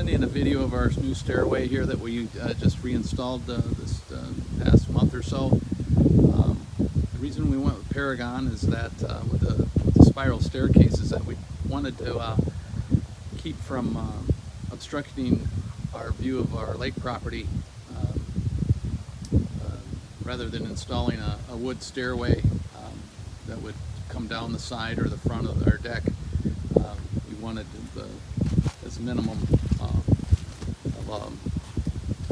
putting in a video of our new stairway here that we just reinstalled this past month or so. The reason we went with Paragon is that with the spiral staircases that we wanted to keep from obstructing our view of our lake property, rather than installing a wood stairway that would come down the side or the front of our deck. We wanted as minimum of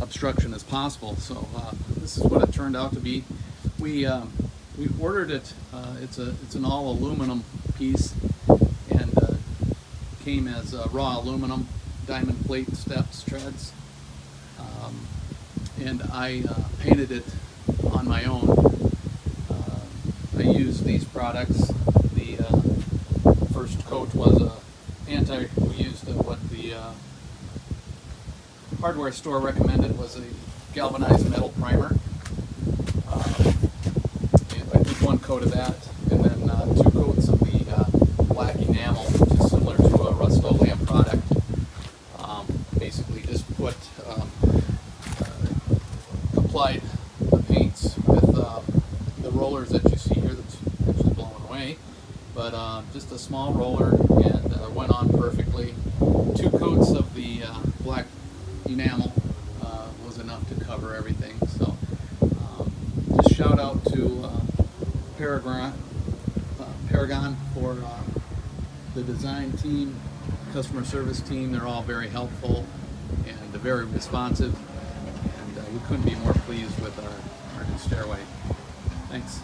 obstruction as possible. So this is what it turned out to be. We ordered it. It's an all aluminum piece, and came as raw aluminum, diamond plate steps, treads, and I painted it on my own. I used these products. The first coat was we used what the hardware store recommended was a galvanized metal primer. I did one coat of that, and then 2 coats of the black enamel, which is similar to a Rust-Oleum product. Basically just applied the paints with the rollers that you see here that's actually blowing away, but just a small roller, and went on perfectly. 2 coats of the black enamel was enough to cover everything. So just shout out to Paragon for the design team, customer service team. They're all very helpful and very responsive, and we couldn't be more pleased with our new stairway. Thanks.